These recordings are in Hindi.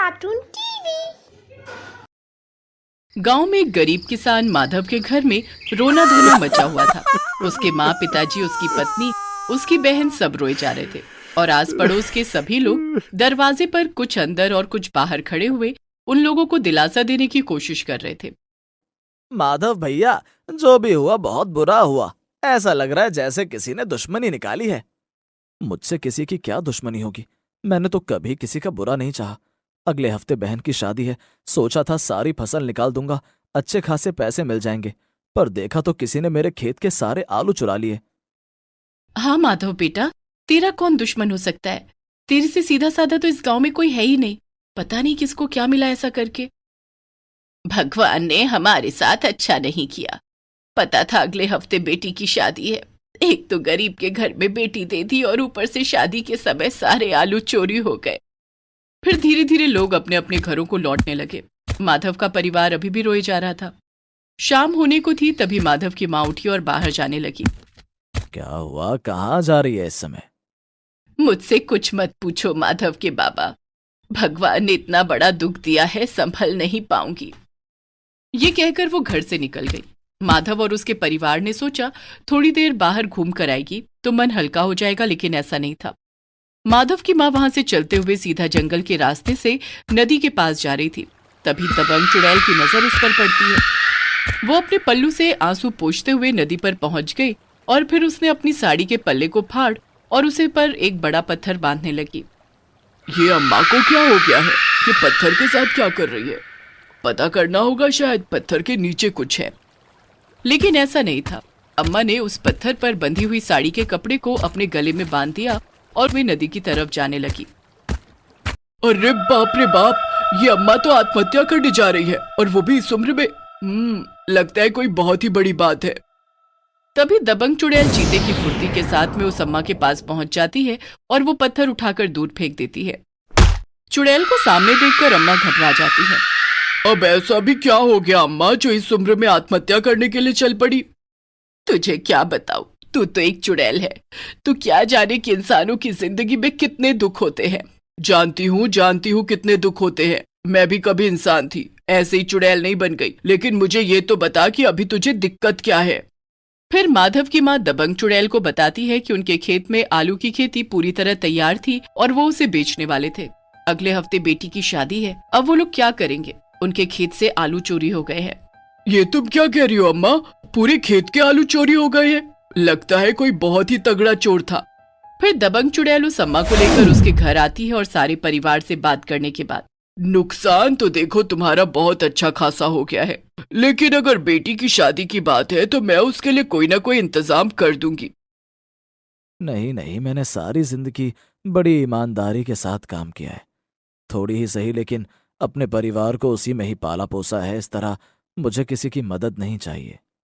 Cartoon TV. गांव में एक गरीब किसान माधव के घर में रोना धोना मचा हुआ था। उसके माँ, पिताजी, उसकी पत्नी, उसकी बहन सब रोए जा रहे थे और आस पड़ोस के सभी लोग दरवाजे पर कुछ अंदर और कुछ बाहर खड़े हुए उन लोगों को दिलासा देने की कोशिश कर रहे थे। माधव भैया, जो भी हुआ बहुत बुरा हुआ। ऐसा लग रहा है जैसे किसी ने दुश्मनी निकाली है। मुझसे किसी की क्या दुश्मनी होगी? मैंने तो कभी किसी का बुरा नहीं चाहा। अगले हफ्ते बहन की शादी है, सोचा था सारी फसल निकाल दूंगा, अच्छे खासे पैसे मिल जाएंगे, पर देखा तो किसी ने मेरे खेत के सारे आलू चुरा लिए। हाँ माधव बेटा, तेरा कौन दुश्मन हो सकता है? तेरे से सीधा साधा तो इस गांव में कोई है ही नहीं। पता नहीं किसको क्या मिला ऐसा करके। भगवान ने हमारे साथ अच्छा नहीं किया। पता था अगले हफ्ते बेटी की शादी है। एक तो गरीब के घर में बेटी दे दी और ऊपर से शादी के समय सारे आलू चोरी हो गए। फिर धीरे धीरे लोग अपने अपने घरों को लौटने लगे। माधव का परिवार अभी भी रोए जा रहा था। शाम होने को थी तभी माधव की माँ उठी और बाहर जाने लगी। क्या हुआ? कहाँ जा रही है इस समय? मुझसे कुछ मत पूछो माधव के बाबा। भगवान ने इतना बड़ा दुख दिया है, संभल नहीं पाऊंगी। ये कहकर वो घर से निकल गई। माधव और उसके परिवार ने सोचा थोड़ी देर बाहर घूम कर आएगी तो मन हल्का हो जाएगा, लेकिन ऐसा नहीं था। माधव की माँ वहां से चलते हुए सीधा जंगल के रास्ते से नदी के पास जा रही थी। तभी दबंग चुड़ैल की नजर उस पर पड़ती है। वो अपने पल्लू से आंसू पोंछते हुए नदी पर पहुंच गई और फिर उसने अपनी साड़ी के पल्ले को फाड़ और उसे पर एक बड़ा पत्थर बांधने लगी। ये अम्मा को क्या हो गया है? ये पत्थर के साथ क्या कर रही है? पता करना होगा, शायद पत्थर के नीचे कुछ है। लेकिन ऐसा नहीं था। अम्मा ने उस पत्थर पर बंधी हुई साड़ी के कपड़े को अपने गले में बांध दिया और वे नदी की तरफ जाने लगी। अरे बाप रे बाप, ये अम्मा तो आत्महत्या करने जा रही है, और वो भी इस उम्र में। लगता है कोई बहुत ही बड़ी बात है। तभी दबंग चुड़ैल चीते की फुर्ती के साथ में उस अम्मा के पास पहुंच जाती है और वो पत्थर उठाकर दूर फेंक देती है। चुड़ैल को सामने देखकर अम्मा घबरा जाती है। अब ऐसा भी क्या हो गया अम्मा, जो इस उम्र में आत्महत्या करने के लिए चल पड़ी? तुझे क्या बताऊं, तू तो एक चुड़ैल है। तू क्या जाने कि इंसानों की जिंदगी में कितने दुख होते हैं। जानती हूँ कितने दुख होते हैं। मैं भी कभी इंसान थी, ऐसे ही चुड़ैल नहीं बन गई। लेकिन मुझे ये तो बता कि अभी तुझे दिक्कत क्या है। फिर माधव की माँ दबंग चुड़ैल को बताती है कि उनके खेत में आलू की खेती पूरी तरह तैयार थी और वो उसे बेचने वाले थे। अगले हफ्ते बेटी की शादी है, अब वो लोग क्या करेंगे? उनके खेत से आलू चोरी हो गए हैं। ये तुम क्या कह रही हो अम्मा? पूरे खेत के आलू चोरी हो गए हैं? लगता है कोई बहुत ही तगड़ा चोर था। फिर दबंग चुड़ैल उस अम्मा को लेकर उसके घर आती है और सारे परिवार से बात करने के बाद, नुकसान तो देखो तुम्हारा बहुत अच्छा खासा हो गया है, लेकिन अगर बेटी की शादी की बात है तो मैं उसके लिए कोई ना कोई इंतजाम कर दूंगी। नहीं नहीं, मैंने सारी जिंदगी बड़ी ईमानदारी के साथ काम किया है। थोड़ी ही सही, लेकिन अपने परिवार को उसी में ही पाला पोसा है। इस तरह मुझे किसी की मदद नहीं चाहिए।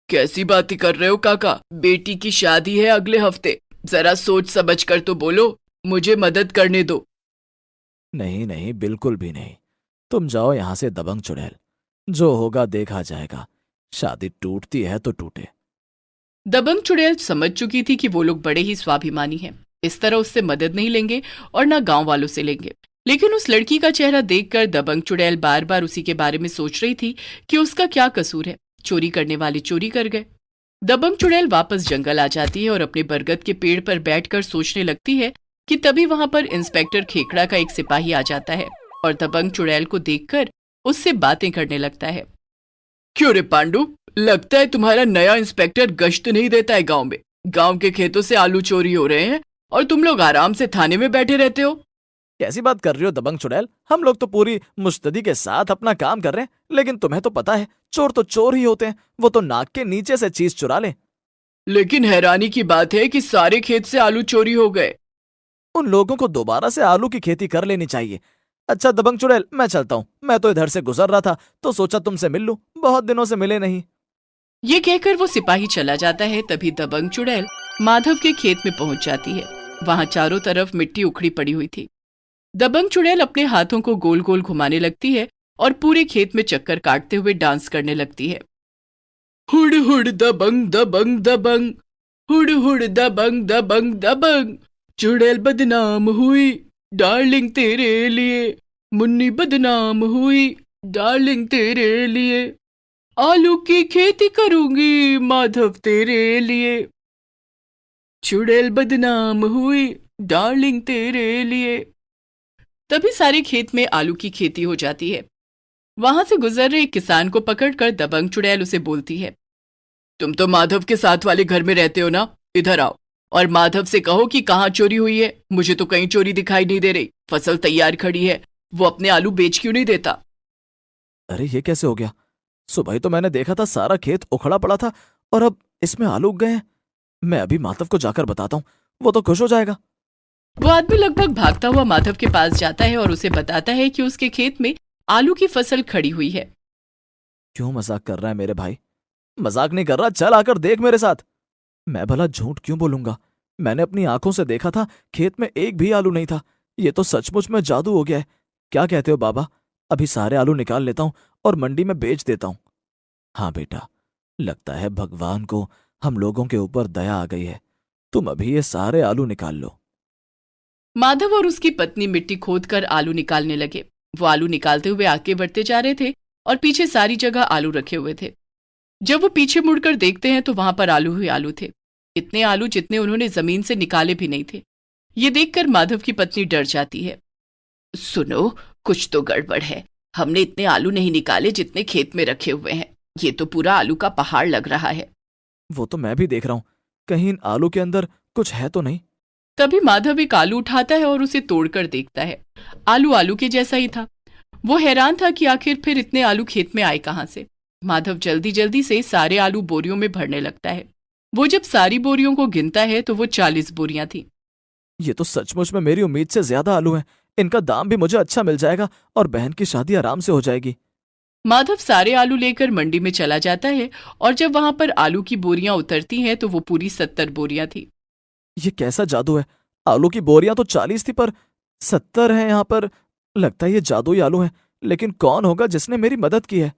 कैसी बातें कर रहे हो काका? बेटी की शादी है अगले हफ्ते, जरा सोच समझ कर तो बोलो। मुझे मदद करने दो। नहीं नहीं, बिल्कुल भी नहीं। तुम जाओ यहाँ से दबंग चुड़ैल, जो होगा देखा जाएगा। शादी टूटती है तो टूटे। दबंग चुड़ैल समझ चुकी थी कि वो लोग बड़े ही स्वाभिमानी हैं, इस तरह उससे मदद नहीं लेंगे और न गांव वालों से लेंगे। लेकिन उस लड़की का चेहरा देखकर दबंग चुड़ैल बार बार उसी के बारे में सोच रही थी कि उसका क्या कसूर है। चोरी करने वाले चोरी कर गए। दबंग चुड़ैल वापस जंगल आ जाती है और अपने बरगद के पेड़ पर बैठकर सोचने लगती है कि तभी वहां पर इंस्पेक्टर खेकड़ा का एक सिपाही आ जाता है और दबंग चुड़ैल को देखकर उससे बातें करने लगता है। क्यों रे पांडु, लगता है तुम्हारा नया इंस्पेक्टर गश्त नहीं देता है गांव में। गांव के खेतों से आलू चोरी हो रहे हैं और तुम लोग आराम से थाने में बैठे रहते हो। कैसी बात कर रही हो दबंग चुड़ैल? हम लोग तो पूरी मुस्तैदी के साथ अपना काम कर रहे हैं, लेकिन तुम्हें तो पता है चोर तो चोर ही होते हैं। वो तो नाक के नीचे से चीज चुरा ले। लेकिन हैरानी की बात है कि सारे खेत से आलू चोरी हो गए। उन लोगों को दोबारा से आलू की खेती कर लेनी चाहिए। अच्छा दबंग चुड़ैल, मैं चलता हूँ। मैं तो इधर से गुजर रहा था तो सोचा तुमसे मिल लूं, बहुत दिनों से मिले नहीं। ये कहकर वो सिपाही चला जाता है। तभी दबंग चुड़ैल माधव के खेत में पहुंच जाती है। वहां चारों तरफ मिट्टी उखड़ी पड़ी हुई थी। दबंग चुड़ैल अपने हाथों को गोल गोल घुमाने लगती है और पूरे खेत में चक्कर काटते हुए डांस करने लगती है। हुड़ हुड़ दबंग दबंग दबंग, हुड़ हुड़ दबंग दबंग दबंग, चुड़ैल बदनाम हुई डार्लिंग तेरे लिए, मुन्नी बदनाम हुई डार्लिंग तेरे लिए, आलू की खेती करूंगी माधव तेरे लिए, चुड़ैल बदनाम हुई डार्लिंग तेरे लिए। तभी सारे खेत में आलू की खेती हो जाती है। वहां से गुजर रहे एक किसान को पकड़कर दबंग चुड़ैल उसे बोलती है, तुम तो माधव के साथ वाले घर में रहते हो ना, इधर आओ और माधव से कहो कि कहाँ चोरी हुई है। मुझे तो कहीं चोरी दिखाई नहीं दे रही, फसल तैयार खड़ी है, वो अपने आलू बेच क्यों नहीं देता। अरे ये कैसे हो गया? सुबह ही तो मैंने देखा था सारा खेत उखड़ा पड़ा था और अब इसमें आलू उग गए हैं। मैं अभी माधव को जाकर बताता हूँ, वो तो खुश हो जाएगा। वो आदमी लगभग भागता हुआ माधव के पास जाता है और उसे बताता है कि उसके खेत में आलू की फसल खड़ी हुई है। क्यों मजाक कर रहा है मेरे भाई? मजाक नहीं कर रहा, चल आकर देख मेरे साथ। मैं भला झूठ क्यों बोलूंगा? मैंने अपनी आंखों से देखा था, खेत में एक भी आलू नहीं था। ये तो सचमुच में जादू हो गया है। क्या कहते हो बाबा? अभी सारे आलू निकाल लेता हूं और मंडी में बेच देता हूं। हाँ बेटा, लगता है भगवान को हम लोगों के ऊपर दया आ गई है। तुम अभी ये सारे आलू निकाल लो। माधव और उसकी पत्नी मिट्टी खोदकर आलू निकालने लगे। वो आलू निकालते हुए आगे बढ़ते जा रहे थे और पीछे सारी जगह आलू रखे हुए थे। जब वो पीछे मुड़कर देखते हैं तो वहां पर आलू ही आलू थे, इतने आलू जितने उन्होंने जमीन से निकाले भी नहीं थे। ये देखकर माधव की पत्नी डर जाती है। सुनो, कुछ तो गड़बड़ है। हमने इतने आलू नहीं निकाले जितने खेत में रखे हुए हैं। ये तो पूरा आलू का पहाड़ लग रहा है। वो तो मैं भी देख रहा हूं, कहीं इन आलू के अंदर कुछ है तो नहीं। तभी माधव एक आलू उठाता है और उसे तोड़कर देखता है। आलू आलू के जैसा ही था। वो हैरान था कि आखिर फिर इतने आलू खेत में आए कहां से। माधव जल्दी जल्दी से सारे आलू बोरियों में भरने लगता है। वो जब सारी बोरियों को गिनता है तो वो 40 बोरियां थी। ये तो सचमुच में मेरी उम्मीद से ज्यादा आलू हैं। इनका दाम भी मुझे अच्छा मिल जाएगा और बहन की शादी आराम से हो जाएगी। माधव सारे आलू लेकर मंडी में चला जाता है और जब वहां पर आलू की बोरियां उतरती हैं तो वो पूरी 70 बोरियां थी। ये कैसा जादू है? आलू की बोरियां तो 40 थी पर 70 हैं यहाँ पर। लगता है ये जादुई आलू हैं, लेकिन कौन होगा जिसने मेरी मदद की है?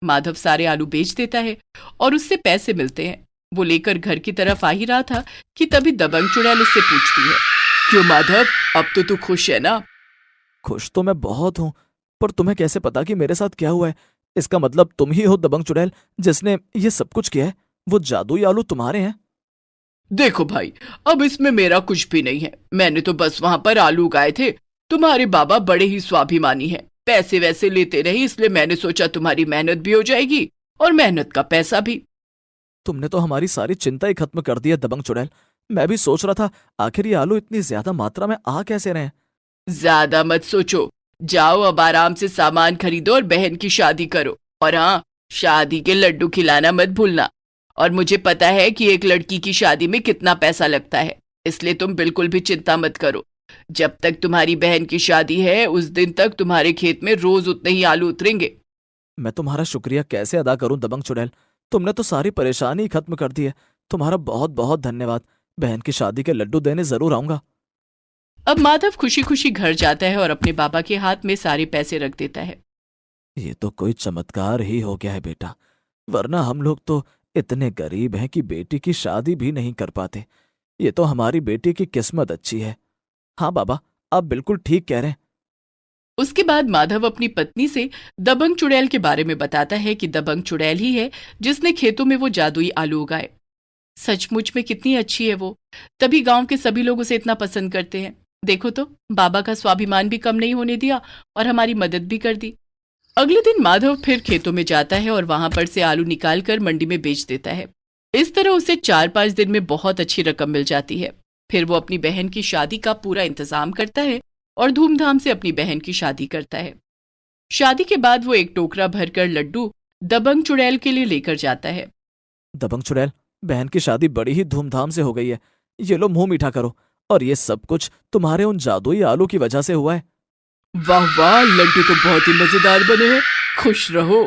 माधव सारे आलू बेच देता है और उससे पैसे मिलते हैं। वो लेकर घर की तरफ आ ही रहा था कि तभी दबंग चुड़ैल उससे पूछती है, क्यों माधव, अब तो तू खुश है ना। खुश तो मैं बहुत हूं, पर तुम्हें कैसे पता कि मेरे साथ क्या हुआ है? इसका मतलब तुम ही हो दबंग चुड़ैल जिसने ये सब कुछ किया है? वो जादुई आलू तुम्हारे हैं? देखो भाई, अब इसमें मेरा कुछ भी नहीं है। मैंने तो बस वहां पर आलू उगाए थे। तुम्हारे बाबा बड़े ही स्वाभिमानी हैं, पैसे वैसे लेते रहे, इसलिए मैंने सोचा तुम्हारी मेहनत भी हो जाएगी और मेहनत का पैसा भी। तुमने तो हमारी सारी चिंता ही खत्म कर दी है दबंग चुड़ैल। मैं भी सोच रहा था आखिर ये आलू इतनी ज्यादा मात्रा में आ कैसे रहे हैं। ज्यादा मत सोचो, जाओ अब आराम से सामान खरीदो और बहन की शादी करो। और हाँ, शादी के लड्डू खिलाना मत भूलना। और मुझे पता है कि एक लड़की की शादी में कितना पैसा लगता है, इसलिए तुम बिल्कुल भी चिंता मत करो। जब तक तुम्हारी बहन की शादी है उस दिन तक तुम्हारे खेत में रोज उतने ही आलू उतरेंगे। मैं तुम्हारा शुक्रिया कैसे अदा करूं दबंग चुड़ैल? तुमने तो सारी परेशानी ही खत्म कर दी है। तुम्हारा बहुत बहुत धन्यवाद। बहन की शादी के लड्डू देने जरूर आऊंगा। अब माधव खुशी खुशी घर जाता है और अपने बाबा के हाथ में सारे पैसे रख देता है। ये तो कोई चमत्कार ही हो गया है बेटा, वरना हम लोग तो इतने गरीब हैं कि बेटी की शादी भी नहीं कर पाते। ये तो हमारी बेटी की किस्मत अच्छी है। हाँ बाबा, आप बिल्कुल ठीक कह रहे हैं। उसके बाद माधव अपनी पत्नी से दबंग चुड़ैल के बारे में बताता है कि दबंग चुड़ैल ही है जिसने खेतों में वो जादुई आलू उगाए। सचमुच में कितनी अच्छी है वो, तभी गांव के सभी लोग उसे इतना पसंद करते हैं। देखो तो, बाबा का स्वाभिमान भी कम नहीं होने दिया और हमारी मदद भी कर दी। अगले दिन माधव फिर खेतों में जाता है और वहां पर से आलू निकालकर मंडी में बेच देता है। इस तरह उसे 4-5 दिन में बहुत अच्छी रकम मिल जाती है। फिर वो अपनी बहन की शादी का पूरा इंतजाम करता है और धूमधाम से अपनी बहन की शादी करता है। शादी के बाद वो एक टोकरा भरकर लड्डू दबंग चुड़ैल के लिए लेकर जाता है। दबंग चुड़ैल, बहन की शादी बड़ी ही धूमधाम से हो गई है। ये लो मुंह मीठा करो। और ये सब कुछ तुम्हारे उन जादुई आलू की वजह से हुआ है। वाह वाह, लड्डू तो बहुत ही मजेदार बने हैं, खुश रहो।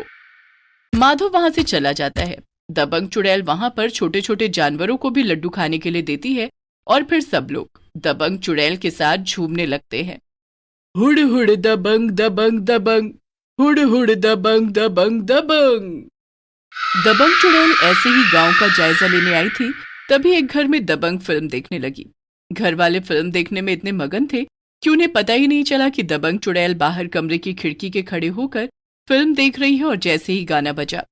माधव वहां से चला जाता है। दबंग चुड़ैल वहां पर छोटे छोटे जानवरों को भी लड्डू खाने के लिए देती है और फिर सब लोग दबंग चुड़ैल के साथ झूमने लगते हैं। हुड़ हुड़ दबंग दबंग दबंग, हुड़ हुड़ दबंग दबंग दबंग। दबंग चुड़ैल ऐसे ही गांव का जायजा लेने आई थी, तभी एक घर में दबंग फिल्म देखने लगी। घर वाले फिल्म देखने में इतने मगन थे कि उन्हें पता ही नहीं चला कि दबंग चुड़ैल बाहर कमरे की खिड़की के खड़े होकर फिल्म देख रही है और जैसे ही गाना बजा,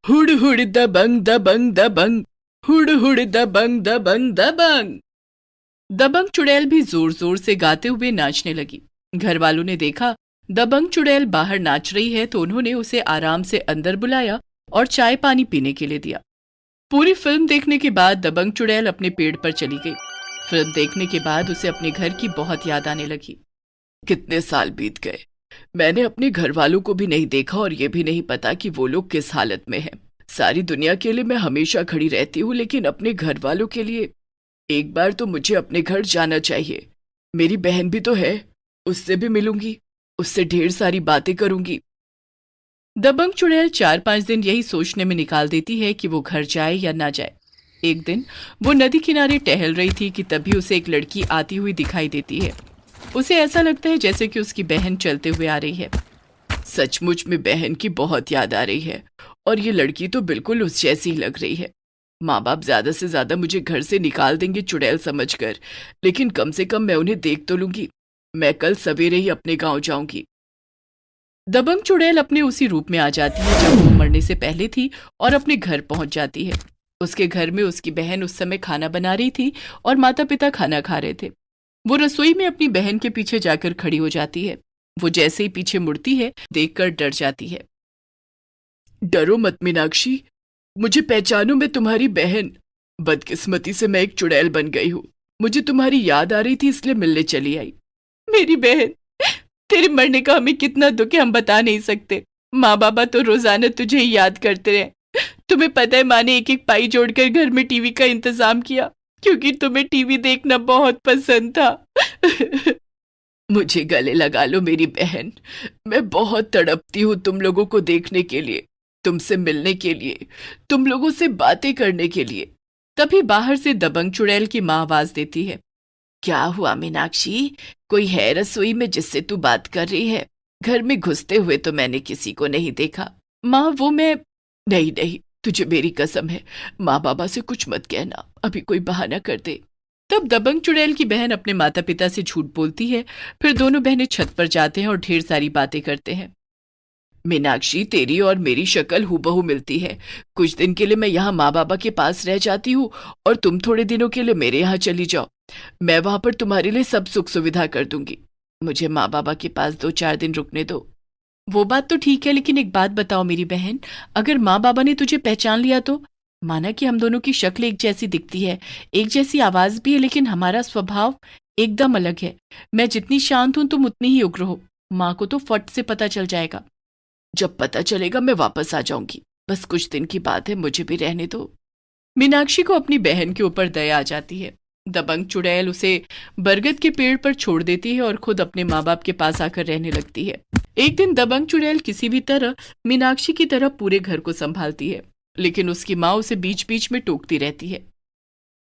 हुड़ हुड़ दबंग दबंग दबंग, हुड़ हुड़ दबंग दबंग दबंग, दबंग चुड़ैल भी जोर जोर से गाते हुए नाचने लगी। घर वालों ने देखा दबंग चुड़ैल बाहर नाच रही है तो उन्होंने उसे आराम से अंदर बुलाया और चाय पानी पीने के लिए दिया। पूरी फिल्म देखने के बाद दबंग चुड़ैल अपने पेड़ पर चली गई। फिल्म देखने के बाद उसे अपने घर की बहुत याद आने लगी। कितने साल बीत गए, मैंने अपने घर वालों को भी नहीं देखा और ये भी नहीं पता कि वो लोग किस हालत में हैं। सारी दुनिया के लिए मैं हमेशा खड़ी रहती हूँ, लेकिन अपने घर वालों के लिए एक बार तो मुझे अपने घर जाना चाहिए। मेरी बहन भी तो है, उससे भी मिलूंगी, उससे ढेर सारी बातें करूंगी। दबंग चुड़ैल 4-5 दिन यही सोचने में निकाल देती है कि वो घर जाए या ना जाए। एक दिन वो नदी किनारे टहल रही थी कि तभी उसे एक लड़की आती हुई दिखाई देती है। उसे ऐसा लगता है जैसे कि उसकी बहन चलते हुए आ रही है। सचमुच में बहन की बहुत याद आ रही है और ये लड़की तो बिल्कुल उस जैसी ही लग रही है। माँ बाप ज्यादा से ज्यादा मुझे घर से निकाल देंगे चुड़ैल समझकर, लेकिन कम से कम मैं उन्हें देख तो लूंगी। मैं कल सवेरे ही अपने गांव जाऊंगी। दबंग चुड़ैल अपने उसी रूप में आ जाती है जब वो मरने से पहले थी और अपने घर पहुंच जाती है। उसके घर में उसकी बहन उस समय खाना बना रही थी और माता पिता खाना खा रहे थे। वो रसोई में अपनी बहन के पीछे जाकर खड़ी हो जाती है। वो जैसे ही पीछे मुड़ती है देखकर डर जाती है। डरो मत मीनाक्षी, मुझे पहचानो, मैं तुम्हारी बहन। बदकिस्मती से मैं एक चुड़ैल बन गई हूँ। मुझे तुम्हारी याद आ रही थी इसलिए मिलने चली आई। मेरी बहन, तेरे मरने का हमें कितना दुख है हम बता नहीं सकते। माँ बाबा तो रोजाना तुझे ही याद करते रहे। तुम्हें पता है माँ ने एक एक पाई जोड़कर घर में टीवी का इंतजाम किया क्योंकि तुम्हें टीवी देखना बहुत पसंद था। मुझे गले लगा लो मेरी बहन, मैं बहुत तड़पती हूँ तुम लोगों को देखने के लिए, तुमसे मिलने के लिए, तुम लोगों से बातें करने के लिए। तभी बाहर से दबंग चुड़ैल की माँ आवाज देती है। क्या हुआ मीनाक्षी, कोई है रसोई में जिससे तू बात कर रही है? घर में घुसते हुए तो मैंने किसी को नहीं देखा। माँ वो मैं नहीं नहीं, तुझे मेरी कसम है, माँ बाबा से कुछ मत कहना, अभी कोई बहाना कर दे। तब दबंग चुड़ैल की बहन अपने माता पिता से झूठ बोलती है। फिर दोनों बहनें छत पर जाते हैं और ढेर सारी बातें करते हैं। मीनाक्षी, तेरी और मेरी शक्ल हूबहू मिलती है। कुछ दिन के लिए मैं यहाँ माँ बाबा के पास रह जाती हूँ और तुम थोड़े दिनों के लिए मेरे यहाँ चली जाओ। मैं वहां पर तुम्हारे लिए सब सुख सुविधा कर दूंगी। मुझे माँ बाबा के पास 2-4 दिन रुकने दो। वो बात तो ठीक है, लेकिन एक बात बताओ मेरी बहन, अगर माँ बाबा ने तुझे पहचान लिया तो? माना कि हम दोनों की शक्ल एक जैसी दिखती है, एक जैसी आवाज भी है, लेकिन हमारा स्वभाव एकदम अलग है। मैं जितनी शांत हूं तुम उतनी ही उग्र हो। माँ को तो फट से पता चल जाएगा। जब पता चलेगा मैं वापस आ जाऊंगी, बस कुछ दिन की बात है, मुझे भी रहने दो। मीनाक्षी को अपनी बहन के ऊपर दया आ जाती है। दबंग चुड़ैल उसे बरगद के पेड़ पर छोड़ देती है और खुद अपने माँ बाप के पास आकर रहने लगती है। एक दिन दबंग चुड़ैल किसी भी तरह मीनाक्षी की तरह पूरे घर को संभालती है, लेकिन उसकी माँ उसे बीच बीच में टोकती रहती है।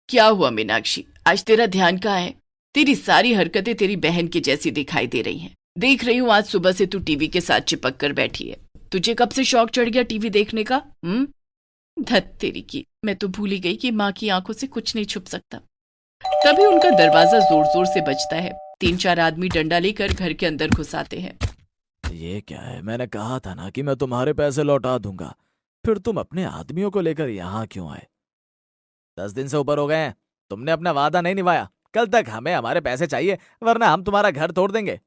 क्या हुआ मीनाक्षी, आज तेरा ध्यान कहाँ है? तेरी सारी हरकतें तेरी बहन की जैसी दिखाई दे रही हैं। देख रही हूँ आज सुबह से तू टीवी के साथ चिपक कर बैठी है। तुझे कब से शौक चढ़ गया टीवी देखने का? धत तेरी की, मैं तो भूल ही गई कि माँ की आंखों से कुछ नहीं छुप सकता। तभी उनका दरवाजा जोर जोर से बजता है। 3-4 आदमी डंडा लेकर घर के अंदर घुस आते हैं। ये क्या है? मैंने कहा था ना कि मैं तुम्हारे पैसे लौटा दूंगा, फिर तुम अपने आदमियों को लेकर यहाँ क्यों आए? 10 दिन से ऊपर हो गए हैं, तुमने अपना वादा नहीं निभाया। कल तक हमें हमारे पैसे चाहिए, वरना हम तुम्हारा घर तोड़ देंगे।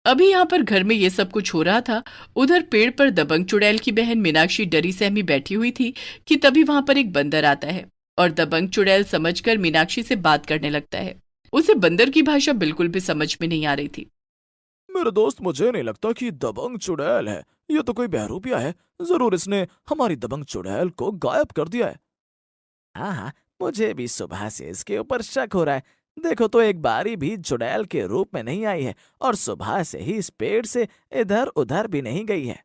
अभी यहाँ पर घर में ये सब कुछ हो रहा था। उधर पेड़ पर दबंग चुड़ैल की बहन मीनाक्षी डरी सहमी बैठी हुई थी कि तभी वहां पर एक बंदर आता है और दबंग चुड़ैल समझकर मीनाक्षी से बात करने लगता है। उसे बंदर की भाषा बिल्कुल भी समझ में नहीं आ रही थी। मेरे दोस्त, मुझे नहीं लगता कि दबंग चुड़ैल है, ये तो कोई बहरूपिया है। जरूर इसने हमारी दबंग चुड़ैल को गायब कर दिया है। हाँ हाँ, मुझे भी सुबह से इसके ऊपर शक हो रहा है। देखो तो एक बारी भी चुड़ैल के रूप में नहीं आई है और सुबह से ही इस पेड़ से इधर उधर भी नहीं गई है।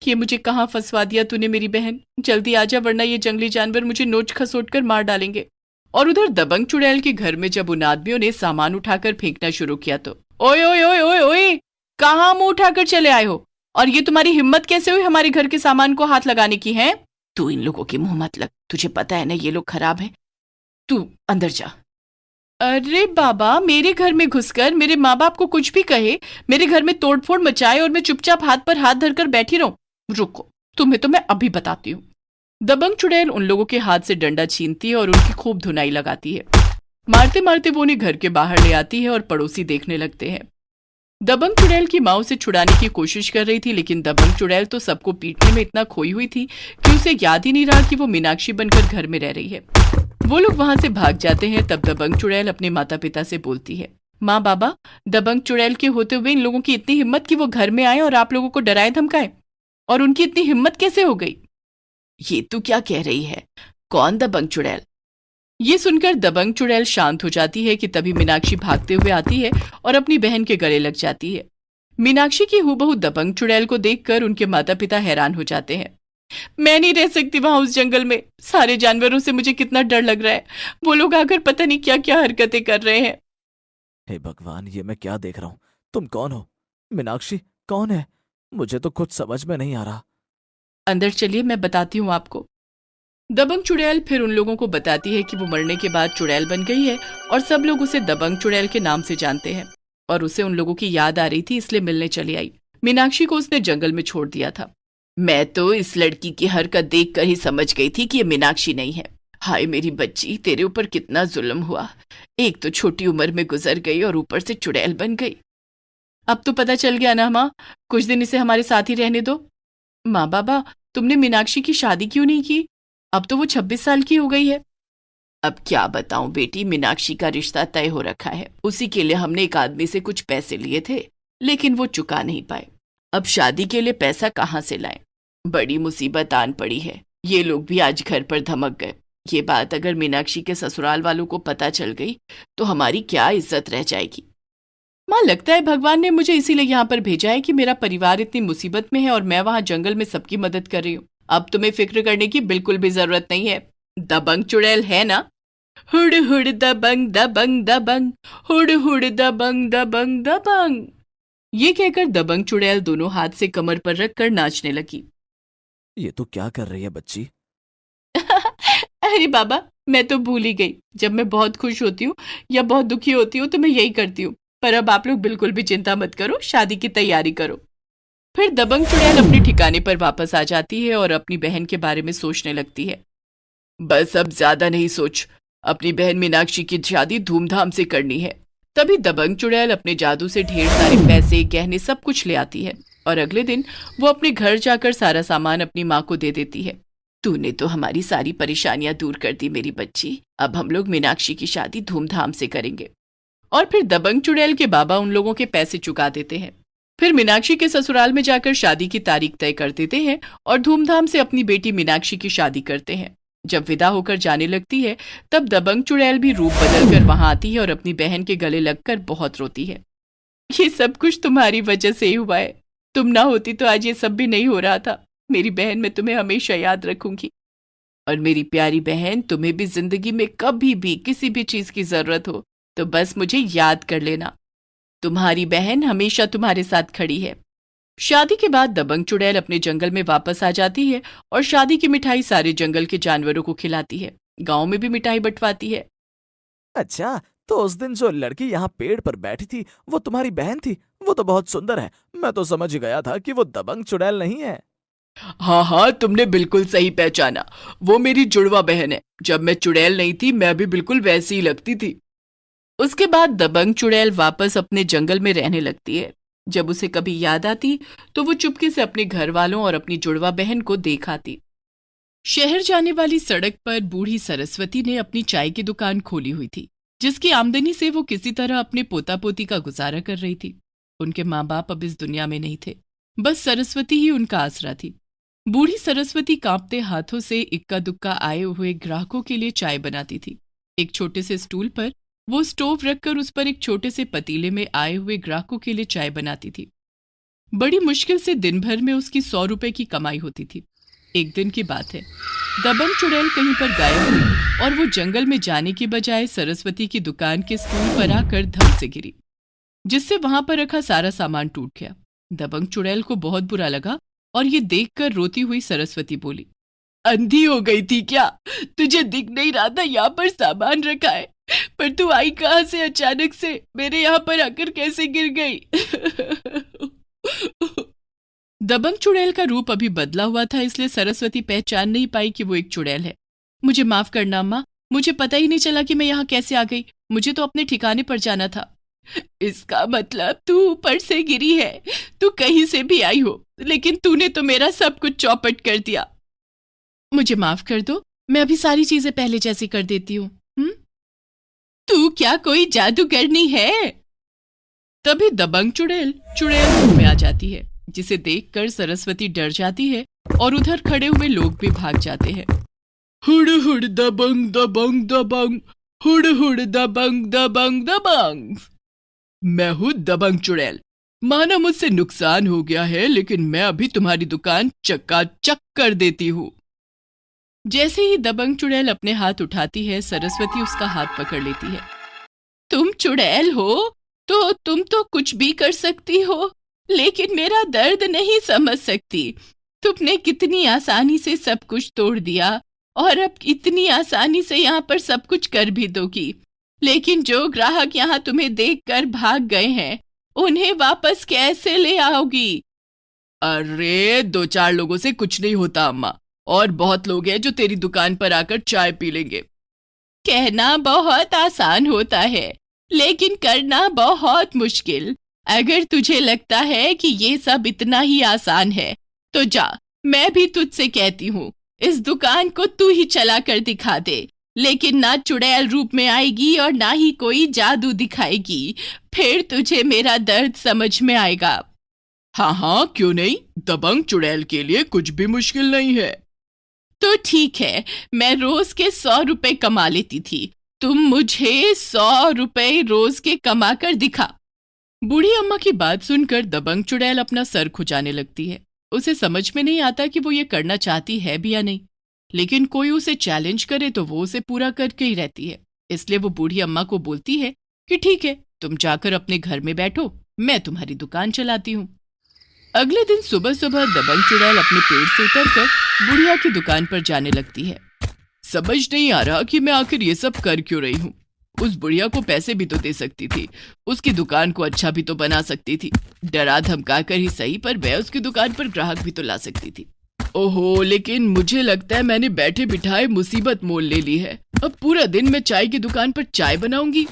ये मुझे कहाँ फंसवा दिया तूने मेरी बहन, जल्दी आजा वरना ये जंगली जानवर मुझे नोच खसोट कर मार डालेंगे। और उधर दबंग चुड़ैल के घर में जब उन आदमियों ने सामान उठाकर फेंकना शुरू किया तो ओए ओए ओए ओए ओए, कहाँ मुंह उठाकर चले आए हो? और ये तुम्हारी हिम्मत कैसे हुई हमारे घर के सामान को हाथ लगाने की? है तू इन लोगों के मुंह मत लग, तुझे पता है ना ये लोग खराब हैं। तू अंदर जा। अरे बाबा, मेरे घर में घुसकर मेरे माँ बाप को कुछ भी कहे, मेरे घर में तोड़फोड़ मचाए और मैं चुपचाप हाथ पर हाथ धरकर बैठी रहूं? रुको, तुम्हें तो मैं अभी बताती हूँ। दबंग चुड़ैल उन लोगों के हाथ से डंडा छीनती है और उनकी खूब धुनाई लगाती है। मारते मारते वो उन्हें घर के बाहर ले आती है और पड़ोसी देखने लगते हैं। दबंग चुड़ैल की माँ उसे छुड़ाने की कोशिश कर रही थी, लेकिन दबंग चुड़ैल तो सबको पीटने में इतना खोई हुई थी कि उसे याद ही नहीं रहा कि वो मीनाक्षी बनकर घर में रह रही है। वो लोग वहां से भाग जाते हैं। तब दबंग चुड़ैल अपने माता पिता से बोलती है, माँ बाबा, दबंग चुड़ैल के होते हुए इन लोगों की इतनी हिम्मत कि वो घर में आए और आप लोगों को डराए धमकाए, और उनकी इतनी हिम्मत कैसे हो गई? ये तू क्या कह रही है? कौन दबंग चुड़ैल? ये सुनकर दबंग चुड़ैल शांत हो जाती है कि तभी मीनाक्षी भागते हुए आती है और अपनी बहन के गले लग जाती है। मीनाक्षी की हूबहू दबंग चुड़ैल को देखकर उनके माता पिता हैरान हो जाते हैं। मैं नहीं रह सकती वहां उस जंगल में, सारे जानवरों से मुझे कितना डर लग रहा है। वो लोग आकर पता नहीं क्या क्या हरकतें कर रहे हैं। हे भगवान, ये मैं क्या देख रहा हूँ? तुम कौन हो? मीनाक्षी कौन है? मुझे तो कुछ समझ में नहीं आ रहा। अंदर चलिए, मैं बताती हूँ आपको। दबंग चुड़ैल फिर उन लोगों को बताती है कि वो मरने के बाद चुड़ैल बन गई है और सब लोग उसे दबंग चुड़ैल के नाम से जानते हैं, और उसे उन लोगों की याद आ रही थी, इसलिए मिलने चली आई। मीनाक्षी को उसने जंगल में छोड़ दिया था। मैं तो इस लड़की की हरकत देखकर ही समझ गई थी कि ये मीनाक्षी नहीं है। हाय मेरी बच्ची, तेरे ऊपर कितना जुल्म हुआ। एक तो छोटी उम्र में गुजर गई और ऊपर से चुड़ैल बन गई। अब तो पता चल गया ना माँ, कुछ दिन इसे हमारे साथ ही रहने दो। माँ बाबा, तुमने मीनाक्षी की शादी क्यों नहीं की? अब तो वो 26 साल की हो गई है। अब क्या बताऊं बेटी, मीनाक्षी का रिश्ता तय हो रखा है। उसी के लिए हमने एक आदमी से कुछ पैसे लिए थे, लेकिन वो चुका नहीं पाए। अब शादी के लिए पैसा कहाँ से लाएं? बड़ी मुसीबत आन पड़ी है। ये लोग भी आज घर पर धमक गए। ये बात अगर मीनाक्षी के ससुराल वालों को पता चल गई तो हमारी क्या इज्जत रह जाएगी। माँ, लगता है भगवान ने मुझे इसीलिए यहाँ पर भेजा है कि मेरा परिवार इतनी मुसीबत में है और मैं वहां जंगल में सबकी मदद कर रही हूँ। अब तुम्हें फिक्र करने की बिल्कुल भी जरूरत नहीं है। दबंग चुड़ैल है ना? हुड़ हुड़ दबंग दबंग दबंग, हुड़ हुड़ दबंग दबंग दबंग। ये कहकर दबंग चुड़ैल दोनों हाथ से कमर पर रखकर नाचने लगी। ये तो क्या कर रही है बच्ची? अरे बाबा, मैं तो भूल ही गई। जब मैं बहुत खुश होती हूँ या बहुत दुखी होती हूँ तो मैं यही करती हूँ। पर अब आप लोग बिल्कुल भी चिंता मत करो, शादी की तैयारी करो। फिर दबंग चुड़ैल अपने ठिकाने पर वापस आ जाती है और अपनी बहन के बारे में सोचने लगती है। बस अब ज्यादा नहीं सोच, अपनी बहन मीनाक्षी की शादी धूमधाम से करनी है। तभी दबंग चुड़ैल अपने जादू से ढेर सारे पैसे, गहने, सब कुछ ले आती है और अगले दिन वो अपने घर जाकर सारा सामान अपनी माँ को दे देती है। तूने तो हमारी सारी परेशानियां दूर कर दी मेरी बच्ची। अब हम लोग मीनाक्षी की शादी धूमधाम से करेंगे। और फिर दबंग चुड़ैल के बाबा उन लोगों के पैसे चुका देते हैं। फिर मीनाक्षी के ससुराल में जाकर शादी की तारीख तय कर देते हैं और धूमधाम से अपनी बेटी मीनाक्षी की शादी करते हैं। जब विदा होकर जाने लगती है तब दबंग चुड़ैल भी रूप बदलकर वहां आती है और अपनी बहन के गले लगकर बहुत रोती है। ये सब कुछ तुम्हारी वजह से ही हुआ है। तुम ना होती तो आज ये सब भी नहीं हो रहा था। मेरी बहन, मैं तुम्हें हमेशा याद रखूंगी। और मेरी प्यारी बहन, तुम्हें भी जिंदगी में कभी भी किसी भी चीज की जरूरत हो तो बस मुझे याद कर लेना। तुम्हारी बहन हमेशा तुम्हारे साथ खड़ी है। शादी के बाद दबंग चुड़ैल अपने जंगल में वापस आ जाती है और शादी की मिठाई सारे जंगल के जानवरों को खिलाती है। गांव में भी मिठाई बंटवाती है। अच्छा, तो उस दिन जो लड़की यहाँ पेड़ पर बैठी थी वो तुम्हारी बहन थी? वो तो बहुत सुंदर है। मैं तो समझ गया था कि वो दबंग चुड़ैल नहीं है। हाँ हाँ, तुमने बिल्कुल सही पहचाना। वो मेरी जुड़वा बहन है। जब मैं चुड़ैल नहीं थी मैं भी बिल्कुल वैसी ही लगती थी। उसके बाद दबंग चुड़ैल वापस अपने जंगल में रहने लगती है। जब उसे कभी याद आती तो वो चुपके से अपने घर वालों और अपनी जुड़वा बहन को देख आती। शहर जाने वाली सड़क पर बूढ़ी सरस्वती ने अपनी चाय की दुकान खोली हुई थी, जिसकी आमदनी से वो किसी तरह अपने पोता पोती का गुजारा कर रही थी। उनके माँ बाप अब इस दुनिया में नहीं थे, बस सरस्वती ही उनका आसरा थी। बूढ़ी सरस्वती कांपते हाथों से इक्का दुक्का आए हुए ग्राहकों के लिए चाय बनाती थी। एक छोटे से स्टूल पर वो स्टोव रखकर उस पर एक छोटे से पतीले में आए हुए ग्राहकों के लिए चाय बनाती थी। बड़ी मुश्किल से दिन भर में उसकी 100 रुपए की कमाई होती थी। एक दिन की बात है, दबंग चुड़ैल कहीं पर गायब हुई और वो जंगल में जाने की बजाय सरस्वती की दुकान के स्टूल पर आकर धम से गिरी, जिससे वहां पर रखा सारा सामान टूट गया। दबंग चुड़ैल को बहुत बुरा लगा और ये देखकर रोती हुई सरस्वती बोली, अंधी हो गई थी क्या? तुझे दिख नहीं रहा था यहाँ पर सामान रखा है? पर तू आई कहाँ से अचानक से? मेरे यहाँ पर आकर कैसे गिर गई? दबंग चुड़ैल का रूप अभी बदला हुआ था, इसलिए सरस्वती पहचान नहीं पाई कि वो एक चुड़ैल है। मुझे माफ करना अम्मा, मुझे पता ही नहीं चला कि मैं यहाँ कैसे आ गई। मुझे तो अपने ठिकाने पर जाना था। इसका मतलब तू ऊपर से गिरी है। तू कहीं से भी आई हो, लेकिन तूने तो मेरा सब कुछ चौपट कर दिया। मुझे माफ कर दो, मैं अभी सारी चीजें पहले जैसी कर देती हूँ। तू क्या कोई जादूगरनी है? तभी दबंग चुड़ैल रूप में आ जाती है, जिसे देखकर सरस्वती डर जाती है और उधर खड़े हुए लोग भी भाग जाते हैं। हुड़ हुड़ दबंग दबंग दबंग, हुड़ हुड़ दबंग दबंग दबंग। मैं हूँ दबंग चुड़ैल। माना मुझसे नुकसान हो गया है, लेकिन मैं अभी तुम्हारी दुकान चकाचक कर देती हूँ। जैसे ही दबंग चुड़ैल अपने हाथ उठाती है, सरस्वती उसका हाथ पकड़ लेती है। तुम चुड़ैल हो तो तुम तो कुछ भी कर सकती हो, लेकिन मेरा दर्द नहीं समझ सकती। तुमने कितनी आसानी से सब कुछ तोड़ दिया और अब इतनी आसानी से यहाँ पर सब कुछ कर भी दोगी, लेकिन जो ग्राहक यहाँ तुम्हें देखकर भाग गए हैं, उन्हें वापस कैसे ले आओगी? अरे 2-4 लोगों से कुछ नहीं होता अम्मा, और बहुत लोग हैं जो तेरी दुकान पर आकर चाय पी लेंगे। कहना बहुत आसान होता है, लेकिन करना बहुत मुश्किल। अगर तुझे लगता है कि ये सब इतना ही आसान है, तो जा, मैं भी तुझसे कहती हूँ, इस दुकान को तू ही चला कर दिखा दे, लेकिन ना चुड़ैल रूप में आएगी और ना ही कोई जादू दिखाएगी। फिर तुझे मेरा दर्द समझ में आएगा। हाँ हाँ, क्यों नहीं, दबंग चुड़ैल के लिए कुछ भी मुश्किल नहीं है। तो ठीक है, मैं रोज के 100 रुपए कमा लेती थी, तुम मुझे 100 रुपए रोज के कमा कर दिखा। बूढ़ी अम्मा की बात सुनकर दबंग चुड़ैल अपना सर खुजाने लगती है। उसे समझ में नहीं आता कि वो ये करना चाहती है भी या नहीं, लेकिन कोई उसे चैलेंज करे तो वो उसे पूरा करके ही रहती है। इसलिए वो बूढ़ी अम्मा को बोलती है कि ठीक है, तुम जाकर अपने घर में बैठो, मैं तुम्हारी दुकान चलाती हूँ। अगले दिन सुबह सुबह दबंग चुड़ैल अपने पेड़ से उतरकर बुढ़िया की दुकान पर जाने लगती है। समझ नहीं आ रहा कि मैं आखिर ये सब कर क्यों रही हूँ। उस बुढ़िया को पैसे भी तो दे सकती थी, उसकी दुकान को अच्छा भी तो बना सकती थी। डरा धमका कर ही सही, पर मैं उसकी दुकान पर ग्राहक भी तो ला सकती थी। ओहो, लेकिन मुझे लगता है मैंने बैठे बिठाए मुसीबत मोल ले ली है। अब पूरा दिन मैं चाय की दुकान पर चाय बनाऊंगी।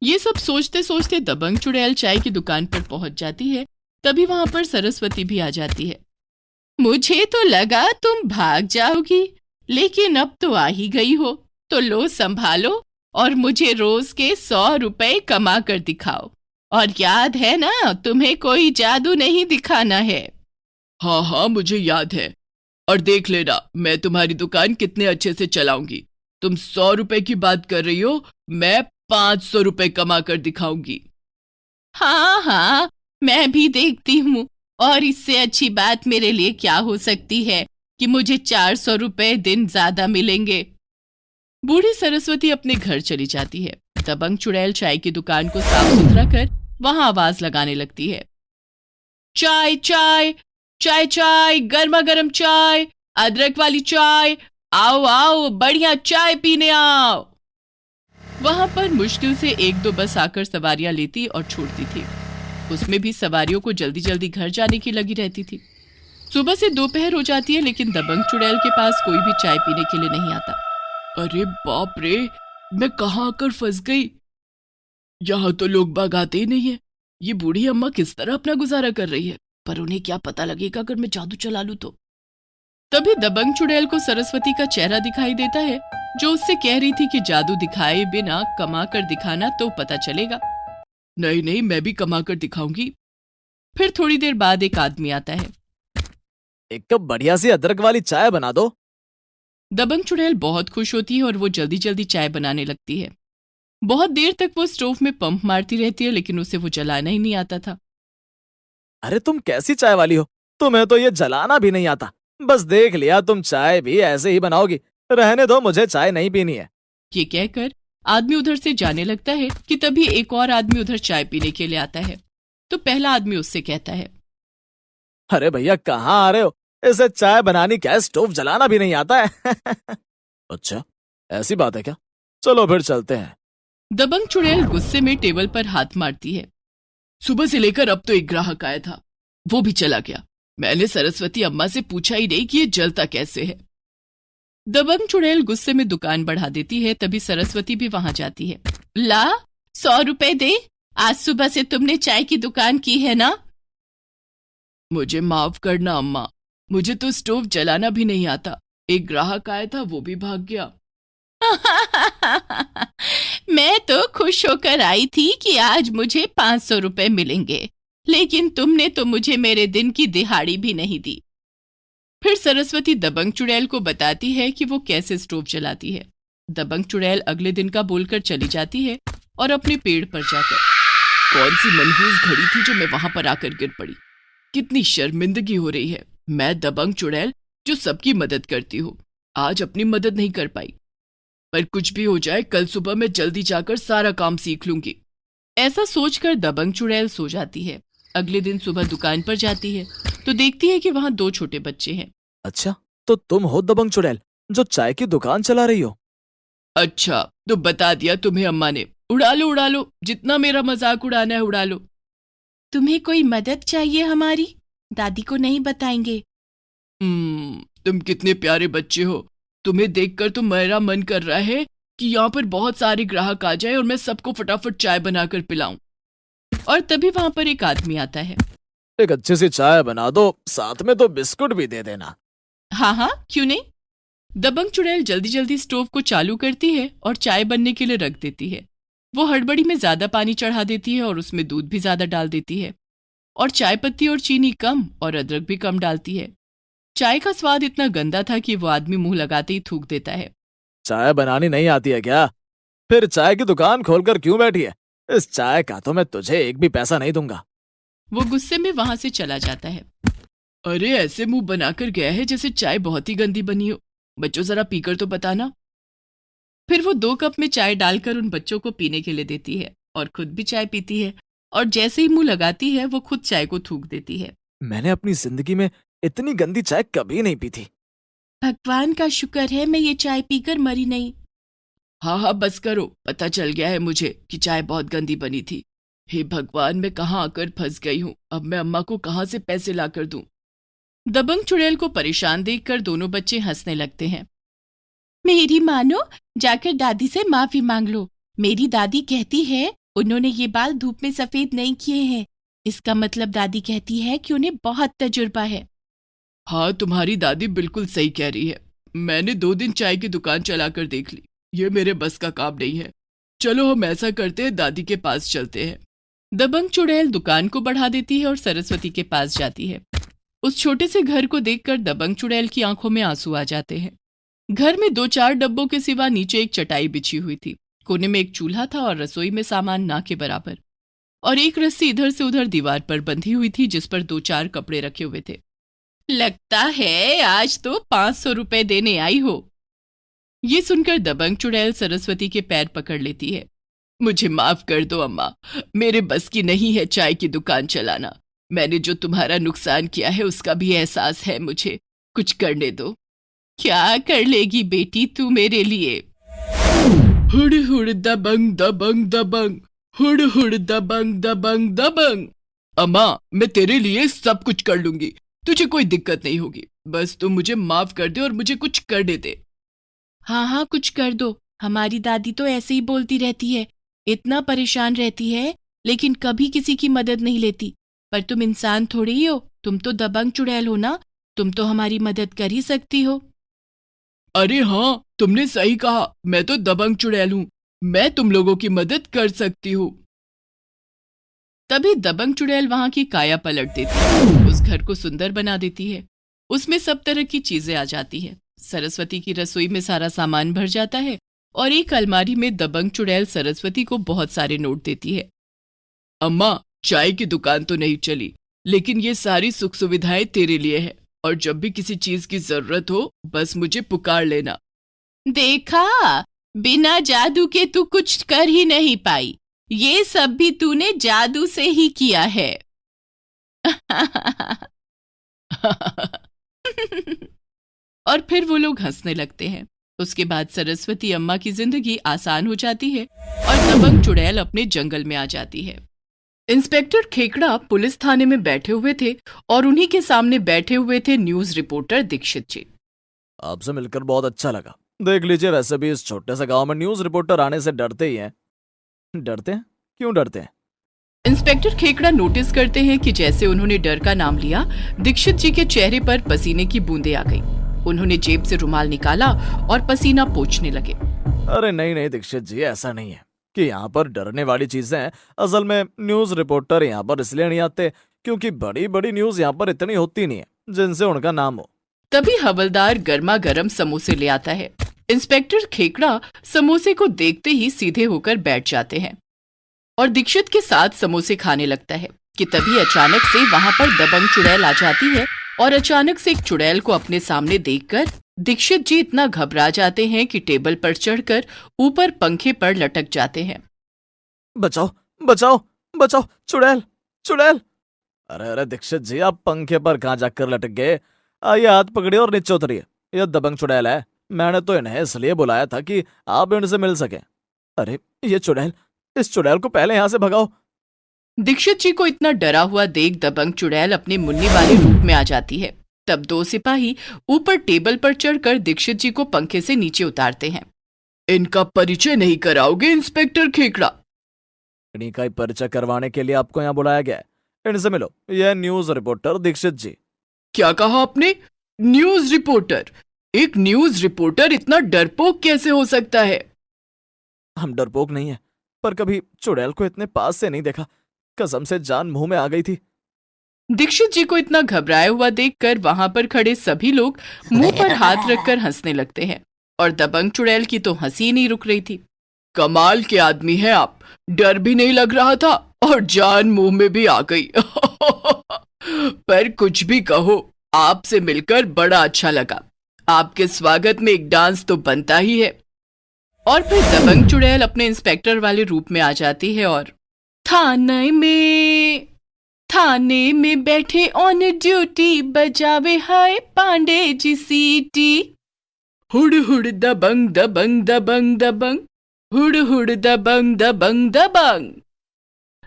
ये सब सोचते सोचते दबंग चुड़ैल चाय की दुकान पर पहुंच जाती है। तभी वहां पर सरस्वती भी आ जाती है। मुझे तो लगा तुम भाग जाओगी, लेकिन अब तो आ ही गई हो, तो लो संभालो और मुझे रोज के 100 रुपए कमा कर दिखाओ। और याद है ना, तुम्हें कोई जादू नहीं दिखाना है। हाँ हाँ, मुझे याद है। और देख लेना, मैं तुम्हारी दुकान कितने अच्छे से चलाऊंगी। तुम 100 रुपए की बात कर रही हो, मैं 500 रुपए कमा कर दिखाऊंगी। हाँ हाँ, मैं भी देखती हूँ। और इससे अच्छी बात मेरे लिए क्या हो सकती है कि मुझे 400 रुपए दिन ज्यादा मिलेंगे। बूढ़ी सरस्वती अपने घर चली जाती है। दबंग चुड़ैल चाय की दुकान को साफ सुथरा कर वहां आवाज लगाने लगती है। चाय चाय चाय चाय, गर्मा गर्म चाय, अदरक वाली चाय, आओ आओ बढ़िया चाय पीने आओ। वहां पर मुश्किल से 1-2 बस आकर सवारियां लेती और छोड़ती थी। उसमें भी सवारियों को जल्दी जल्दी घर जाने की लगी रहती थी। सुबह से दोपहर हो जाती है, लेकिन दबंग चुड़ैल के पास कोई भी चाय पीने के लिए नहीं आता। अरे बाप रे, मैं कहाँ आकर फंस गई। यहाँ तो लोग बाग आते ही नहीं है। ये बूढ़ी अम्मा किस तरह अपना गुजारा कर रही है, पर उन्हें क्या पता लगेगा अगर मैं जादू चला लूं तो। तभी दबंग चुड़ैल को सरस्वती का चेहरा दिखाई देता है, जो उससे कह रही थी कि जादू दिखाए बिना कमा कर दिखाना तो पता चलेगा। नहीं नहीं, मैं भी कमा कर दिखाऊंगी। फिर थोड़ी देर बाद एक आदमी आता है। एक कप बढ़िया सी अदरक वाली चाय बना दो। दबंग चुड़ैल बहुत खुश होती है और वो जल्दी जल्दी चाय बनाने लगती है। बहुत देर तक वो स्टोव में पंप मारती रहती है, लेकिन उसे वो जलाना ही नहीं आता था। अरे तुम कैसी चाय वाली हो, तुम्हें तो ये जलाना भी नहीं आता। बस देख लिया, तुम चाय भी ऐसे ही बनाओगी। रहने दो, मुझे चाय नहीं पीनी है। ये कहकर आदमी उधर से जाने लगता है कि तभी एक और आदमी उधर चाय पीने के लिए आता है। तो पहला आदमी उससे कहता है, अरे भैया कहाँ आ रहे हो, इसे चाय बनानी क्या है, स्टोव जलाना भी नहीं आता है। अच्छा, ऐसी बात है क्या? चलो फिर चलते हैं, दबंग चुड़ैल गुस्से में टेबल पर हाथ मारती है। सुबह से लेकर अब तो एक ग्राहक आया था, वो भी चला गया। मैंने सरस्वती अम्मा से पूछा ही नहीं कि ये जलता कैसे है। दबंग चुड़ैल गुस्से में दुकान बढ़ा देती है। तभी सरस्वती भी वहां जाती है। ला 100 रुपए दे, आज सुबह से तुमने चाय की दुकान की है ना। मुझे माफ करना अम्मा, मुझे तो स्टोव जलाना भी नहीं आता। एक ग्राहक आया था, वो भी भाग गया। मैं तो खुश होकर आई थी कि आज मुझे 500 रुपए मिलेंगे, लेकिन तुमने तो मुझे मेरे दिन की दिहाड़ी भी नहीं दी। फिर सरस्वती दबंग चुड़ैल को बताती है कि वो कैसे स्टोव जलाती है। दबंग चुड़ैल अगले दिन का बोलकर चली जाती है और अपने पेड़ पर जाकर, कौन सी मनहूस घड़ी थी जो मैं वहां पर आकर गिर पड़ी। कितनी शर्मिंदगी हो रही है। मैं दबंग चुड़ैल जो सबकी मदद करती हूँ, आज अपनी मदद नहीं कर पाई। पर कुछ भी हो जाए, कल सुबह मैं जल्दी जाकर सारा काम सीख लूंगी। ऐसा सोचकर दबंग चुड़ैल सो जाती है। अगले दिन सुबह दुकान पर जाती है तो देखती है कि वहां 2 छोटे बच्चे हैं। अच्छा, तो तुम हो दबंग चुड़ैल जो चाय की दुकान चला रही हो? अच्छा, तो बता दिया तुम्हें अम्मा ने। उड़ा लो, जितना मेरा मजाक उड़ाना है उड़ा लो। तुम्हें कोई मदद चाहिए हमारी? दादी को नहीं बताएंगे। तुम कितने प्यारे बच्चे हो। तुम्हें देखकर तो मेरा मन कर रहा है कि यहाँ पर बहुत सारे ग्राहक आ जाए और मैं सबको फटाफट चाय बनाकर पिलाऊं। और तभी वहां पर एक आदमी आता है। एक अच्छी सी चाय बना दो, साथ में तो बिस्कुट भी दे देना। हाँ हाँ, क्यों नहीं। दबंग चुड़ैल जल्दी जल्दी स्टोव को चालू करती है और चाय बनने के लिए रख देती है। वो हड़बड़ी में ज्यादा पानी चढ़ा देती है और उसमें दूध भी ज्यादा डाल देती है, और चाय पत्ती और चीनी कम और अदरक भी कम डालती है। चाय का स्वाद इतना गंदा था कि वो आदमी मुंह लगाते ही थूक देता है। चाय बनानी नहीं आती है क्या? फिर चाय की दुकान खोलकर क्यों बैठी है? इस चाय का तो मैं तुझे एक भी पैसा नहीं दूंगा। वो गुस्से में वहां से चला जाता है। अरे ऐसे मुंह बनाकर गया है जैसे चाय बहुत ही गंदी बनी हो। बच्चों जरा पीकर तो बताना। फिर वो 2 कप में चाय डालकर उन बच्चों को पीने के लिए देती है और खुद भी चाय पीती है, और जैसे ही मुंह लगाती है वो खुद चाय को थूक देती है। मैंने अपनी जिंदगी में इतनी गंदी चाय कभी नहीं पी थी। भगवान का शुक्र है मैं ये चाय पीकर मरी नहीं। हाँ हाँ बस करो, पता चल गया है मुझे कि चाय बहुत गंदी बनी थी। हे भगवान, मैं कहाँ आकर फंस गई हूँ। अब मैं अम्मा को कहाँ से पैसे लाकर दूं। दबंग चुड़ैल को परेशान देखकर दोनों बच्चे हंसने लगते हैं। मेरी मानो, जाकर दादी से माफी मांग लो। मेरी दादी कहती है उन्होंने ये बाल धूप में सफेद नहीं किए हैं। इसका मतलब दादी कहती है कि उन्हें बहुत तजुर्बा है। हाँ, तुम्हारी दादी बिल्कुल सही कह रही है। मैंने 2 दिन चाय की दुकान चलाकर देख ली, ये मेरे बस का काम नहीं है। चलो हम ऐसा करते हैं, दादी के पास चलते हैं। दबंग चुड़ैल दुकान को बढ़ा देती है और सरस्वती के पास जाती है। उस छोटे से घर को देखकर दबंग चुड़ैल की आंखों में आंसू आ जाते हैं। घर में 2-4 डब्बों के सिवा नीचे एक चटाई बिछी हुई थी। कोने में एक चूल्हा था और रसोई में सामान ना के बराबर, और एक रस्सी इधर से उधर दीवार पर बंधी हुई थी जिस पर 2-4 कपड़े रखे हुए थे। लगता है आज तो 500 रुपए देने आई हो। ये सुनकर दबंग चुड़ैल सरस्वती के पैर पकड़ लेती है। मुझे माफ कर दो अम्मा, मेरे बस की नहीं है चाय की दुकान चलाना। मैंने जो तुम्हारा नुकसान किया है उसका भी एहसास है मुझे। कुछ करने दो। क्या कर लेगी बेटी तू मेरे लिए? हुड़ हुड़ दबंग दबंग दबंग, हुड़ हुड़ दबंग दबंग दबंग। अम्मा, मैं तेरे लिए सब कुछ कर लूंगी, तुझे कोई दिक्कत नहीं होगी। बस तुम मुझे माफ कर दे और मुझे कुछ करने दे। हाँ हाँ, कुछ कर दो। हमारी दादी तो ऐसे ही बोलती रहती है, इतना परेशान रहती है लेकिन कभी किसी की मदद नहीं लेती। पर तुम इंसान थोड़ी ही हो, तुम तो दबंग चुड़ैल हो ना, तुम तो हमारी मदद कर ही सकती हो। अरे हाँ, तुमने सही कहा, मैं तो दबंग चुड़ैल हूँ, मैं तुम लोगों की मदद कर सकती हूँ। तभी दबंग चुड़ैल वहां की काया पलट देती है, उस घर को सुंदर बना देती है। उसमें सब तरह की चीजें आ जाती है। सरस्वती की रसोई में सारा सामान भर जाता है और एक अलमारी में दबंग चुड़ैल सरस्वती को बहुत सारे नोट देती है। अम्मा, चाय की दुकान तो नहीं चली, लेकिन ये सारी सुख सुविधाएं तेरे लिए है, और जब भी किसी चीज की जरूरत हो बस मुझे पुकार लेना। देखा, बिना जादू के तू कुछ कर ही नहीं पाई, ये सब भी तूने जादू से ही किया है। और फिर वो लोग हंसने लगते हैं। उसके बाद सरस्वती अम्मा की जिंदगी आसान हो जाती है और दबंग चुड़ैल अपने जंगल में आ जाती है। इंस्पेक्टर खेकड़ा पुलिस थाने में बैठे हुए थे और उन्हीं के सामने बैठे हुए थे न्यूज रिपोर्टर दीक्षित जी। आपसे मिलकर बहुत अच्छा लगा। देख लीजिए, वैसे भी इस छोटे से गांव में न्यूज रिपोर्टर आने से डरते ही हैं। डरते हैं? क्यों डरते हैं? इंस्पेक्टर खेकड़ा नोटिस करते हैं कि जैसे उन्होंने डर का नाम लिया, दीक्षित जी के चेहरे पर पसीने की बूंदें आ गई। उन्होंने जेब से रुमाल निकाला और पसीना पोंछने लगे। अरे नहीं नहीं दीक्षित जी, ऐसा नहीं है कि यहाँ पर डरने वाली चीजें हैं। असल में न्यूज रिपोर्टर यहाँ पर इसलिए नहीं आते क्योंकि बड़ी बड़ी न्यूज यहाँ पर इतनी होती नहीं है जिनसे उनका नाम हो। तभी हवलदार गर्मा गर्म समोसे ले आता है। इंस्पेक्टर खेकड़ा समोसे को देखते ही सीधे होकर बैठ जाते हैं और दीक्षित के साथ समोसे खाने लगता है कि तभी अचानक से वहां पर दबंग चुड़ैल आ जाती है और अचानक से एक चुड़ैल को अपने सामने देखकर दीक्षित जी इतना घबरा जाते हैं कि टेबल पर चढ़कर ऊपर पंखे पर लटक जाते हैं। बचाओ बचाओ बचाओ, चुड़ैल चुड़ैल! अरे अरे दीक्षित जी, आप पंखे पर कहाँ जाकर लटक गए? आइए, हाथ पकड़िए और नीचे उतरिए। यह दबंग चुड़ैल है। मैंने तो इन्हें इसलिए बुलाया था कि आप इनसे मिल सके। अरे ये चुड़ैल, इस चुड़ैल को पहले यहाँ से भगाओ। दीक्षित जी को इतना डरा हुआ देख दबंग चुड़ैल अपने मुन्नी वाले रूप में आ जाती है। तब दो सिपाही ऊपर टेबल पर चढ़कर दीक्षित जी को पंखे से नीचे उतारते हैं। इनका परिचय नहीं कराओगे इंस्पेक्टर खेकड़ा? इन्हीं का ही परिचय करवाने के लिए आपको यहाँ बुलाया गया है। इनसे मिलो, यह न्यूज रिपोर्टर दीक्षित जी। क्या कहा आपने? News reporter? एक न्यूज रिपोर्टर इतना डरपोक कैसे हो सकता है? हम डरपोक नहीं है, पर कभी चुड़ैल को इतने पास से नहीं देखा। कसम से जान मुंह में आ गई थी। दीक्षित जी को इतना घबराया हुआ देखकर वहां पर खड़े सभी लोग मुंह पर हाथ रखकर हंसने लगते हैं और दबंग चुड़ैल की तो हंसी नहीं रुक रही थी। कमाल के आदमी हैं आप, डर भी नहीं लग रहा था और जान मुंह में भी आ गई। पर कुछ भी कहो, आपसे मिलकर बड़ा अच्छा लगा। आपके स्वागत में एक डांस तो बनता ही है। और फिर दबंग चुड़ैल अपने इंस्पेक्टर वाले रूप में आ जाती है और थाने में बैठे ऑन ड्यूटी बजावे हाय पांडे जी सीटी। हुड़ हुड़ दबंग दबंग दबंग दबंग, हुड़ हुड़ दबंग दबंग दबंग।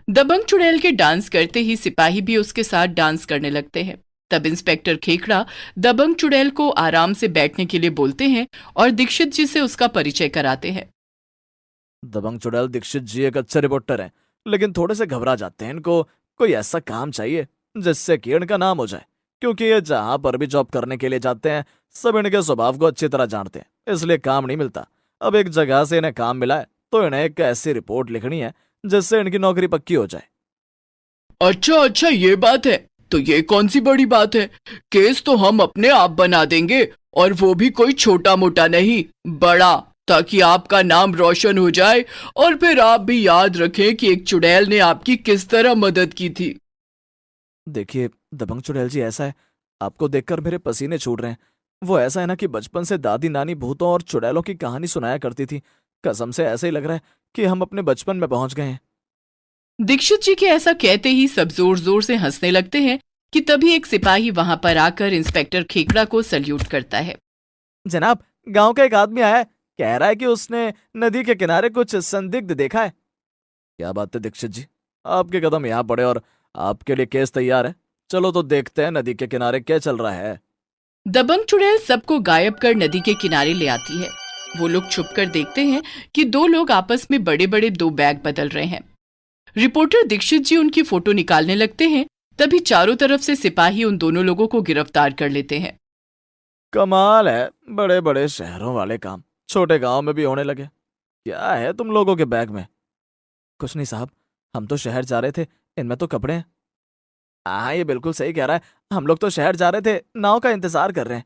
दबंग चुड़ैल के डांस करते ही सिपाही भी उसके साथ डांस करने लगते हैं। तब इंस्पेक्टर खेकड़ा दबंग चुड़ैल को आराम से बैठने के लिए बोलते हैं और दीक्षित जी से उसका परिचय कराते हैं। दबंग चुड़ैल दीक्षित जी एक अच्छे रिपोर्टर हैं, लेकिन थोड़े से घबरा जाते हैं। इनको कोई ऐसा काम चाहिए जिससे कि इनका नाम हो जाए, क्योंकि ये जहां पर भी जॉब करने के लिए जाते हैं सब इनके स्वभाव को अच्छी तरह जानते हैं, इसलिए काम नहीं मिलता। अब एक जगह से इन्हें काम मिला है तो इन्हें एक ऐसी रिपोर्ट लिखनी है जिससे इनकी नौकरी पक्की हो जाए। अच्छा, ये बात है तो ये कौन सी बड़ी बात है? केस तो हम अपने आप बना देंगे, और वो भी कोई छोटा मोटा नहीं, बड़ा, ताकि आपका नाम रोशन हो जाए और फिर आप भी याद रखें कि एक चुड़ैल ने आपकी किस तरह मदद की थी। देखिए दबंग चुड़ैल जी, ऐसा है, आपको देखकर मेरे पसीने छूट रहे हैं। वो ऐसा है ना कि बचपन से दादी नानी भूतों और चुड़ैलों की कहानी सुनाया करती थी। कसम से ऐसे ही लग रहा है कि हम अपने बचपन में पहुंच गए हैं। दीक्षित जी के ऐसा कहते ही सब जोर जोर से हंसने लगते हैं कि तभी एक सिपाही वहां पर आकर इंस्पेक्टर खेकड़ा को सल्यूट करता है। जनाब, गांव का एक आदमी आया है, कह रहा है कि उसने नदी के किनारे कुछ संदिग्ध देखा है। क्या बात है दीक्षित जी, आपके कदम यहाँ पड़े और आपके लिए केस तैयार है। चलो तो देखते हैं नदी के किनारे क्या चल रहा है। दबंग चुड़ैल सबको गायब कर नदी के किनारे ले आती है। वो लोग छुपकर देखते हैं कि दो लोग आपस में बड़े बड़े दो बैग बदल रहे हैं। रिपोर्टर दीक्षित जी उनकी फोटो निकालने लगते हैं। तभी चारों तरफ से सिपाही उन दोनों लोगों को गिरफ्तार कर लेते हैं। कमाल है, बड़े बड़े शहरों वाले काम छोटे गांव में भी होने लगे। क्या है तुम लोगों के बैग में? कुछ नहीं साहब, हम तो शहर जा रहे थे, इनमें तो कपड़े हैं। हाँ, ये बिल्कुल सही कह रहा है, हम लोग तो शहर जा रहे थे, नाव का इंतजार कर रहे हैं।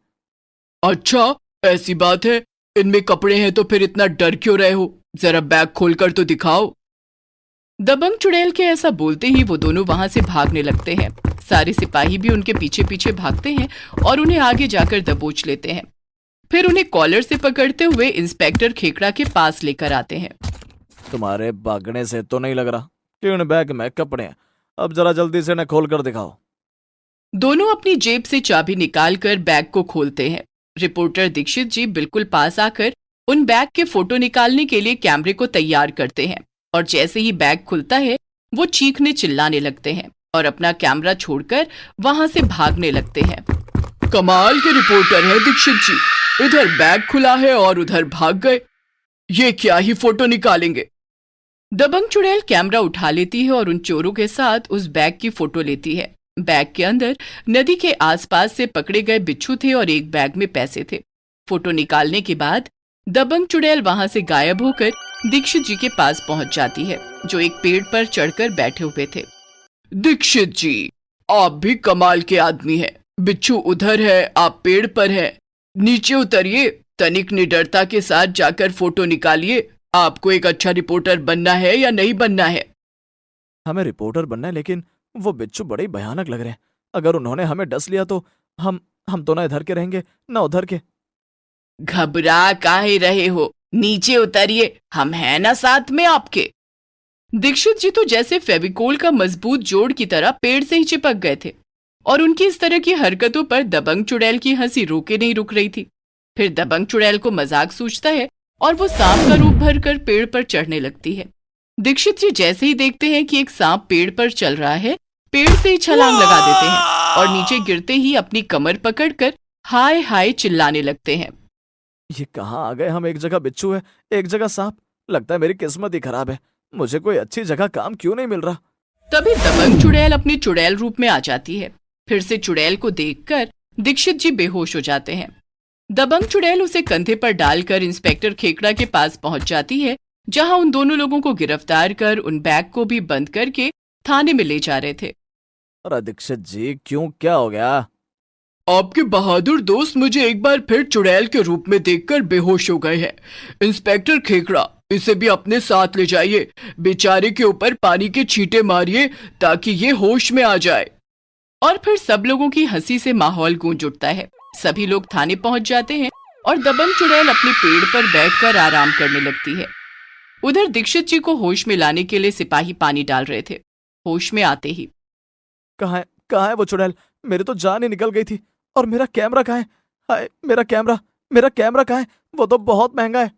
अच्छा, ऐसी बात है, इनमें कपड़े हैं तो फिर इतना डर क्यों रहे हो? जरा बैग खोलकर तो दिखाओ। दबंग चुड़ैल के ऐसा बोलते ही वो दोनों वहां से भागने लगते हैं। सारे सिपाही भी उनके पीछे पीछे भागते हैं और उन्हें आगे जाकर दबोच लेते हैं। फिर उन्हें कॉलर से पकड़ते हुए इंस्पेक्टर खेकड़ा के पास लेकर आते हैं। तुम्हारे भागने से तो नहीं लग रहा कि उन बैग में कपड़े हैं। अब जरा जल्दी से इन्हें खोल कर दिखाओ। दोनों अपनी जेब से चाबी निकालकर बैग को खोलते हैं। रिपोर्टर दीक्षित जी बिल्कुल पास आकर उन बैग के फोटो निकालने के लिए कैमरे को तैयार करते हैं और जैसे ही बैग खुलता है वो चीखने चिल्लाने लगते हैं और अपना कैमरा छोड़कर वहां से भागने लगते हैं। कमाल के रिपोर्टर है दीक्षित जी, इधर बैग खुला है और उधर भाग गए। ये क्या ही फोटो निकालेंगे। दबंग चुड़ैल कैमरा उठा लेती है और उन चोरों के साथ उस बैग की फोटो लेती है। बैग के अंदर नदी के आसपास से पकड़े गए बिच्छू थे और एक बैग में पैसे थे। फोटो निकालने के बाद दबंग चुड़ैल वहां से गायब होकर दीक्षित जी के पास पहुंच जाती है, जो एक पेड़ पर चढ़कर बैठे हुए थे। दीक्षित जी, आप भी कमाल के आदमी हैं। बिच्छू उधर है, आप पेड़ पर हैं। नीचे उतरिए, तनिक निडरता के साथ जाकर फोटो निकालिए। आपको एक अच्छा रिपोर्टर बनना है या नहीं बनना है? हमें रिपोर्टर बनना है, लेकिन वो बिच्छू बड़े ही भयानक लग रहे हैं। अगर उन्होंने हमें डस लिया तो हम तो ना इधर के रहेंगे ना उधर के। घबरा काहे रहे हो, नीचे उतरिए, हम हैं ना साथ में आपके। दीक्षित जी तो जैसे फेविकोल का मजबूत जोड़ की तरह पेड़ से ही चिपक गए थे और उनकी इस तरह की हरकतों पर दबंग चुड़ैल की हंसी रोके नहीं रुक रही थी। फिर दबंग चुड़ैल को मजाक सूझता है और वो सांप का रूप भरकर पेड़ पर चढ़ने लगती है। दीक्षित जी जैसे ही देखते हैं कि एक सांप पेड़ पर चल रहा है, पेड़ से ही छलांग लगा देते हैं और नीचे गिरते ही अपनी कमर पकड़कर हाय हाय चिल्लाने लगते हैं। ये कहाँ आ गए हम? एक जगह बिच्छू है, एक जगह सांप। लगता है मेरी किस्मत ही खराब है। मुझे कोई अच्छी जगह काम क्यों नहीं मिल रहा? तभी दबंग चुड़ैल अपनी चुड़ैल रूप में आ जाती है। फिर से चुड़ैल को देखकर दीक्षित जी बेहोश हो जाते हैं। दबंग चुड़ैल उसे कंधे पर डालकर इंस्पेक्टर खेकड़ा के पास पहुंच जाती है, जहां उन दोनों लोगों को गिरफ्तार कर उन बैग को भी बंद करके थाने में ले जा रहे थे। अरे दीक्षित जी, क्यों, क्या हो गया? आपके बहादुर दोस्त मुझे एक बार फिर चुड़ैल के रूप में देखकर बेहोश हो गए हैं। इंस्पेक्टर खेकड़ा, इसे भी अपने साथ ले जाइए। बेचारे के ऊपर पानी के छींटे मारिए ताकि ये होश में आ जाए। और फिर सब लोगों की हंसी से माहौल गूंज उठता है। सभी लोग थाने पहुंच जाते हैं और दबंग चुड़ैल अपने पेड़ पर बैठकर आराम करने लगती है। उधर दीक्षित जी को होश में लाने के लिए सिपाही पानी डाल रहे थे। होश में आते ही, कहाँ है वो चुड़ैल? मेरी तो जान ही निकल गई थी। और मेरा कैमरा कहाँ है? हाय, मेरा कैमरा कहाँ है? वो तो बहुत महंगा है।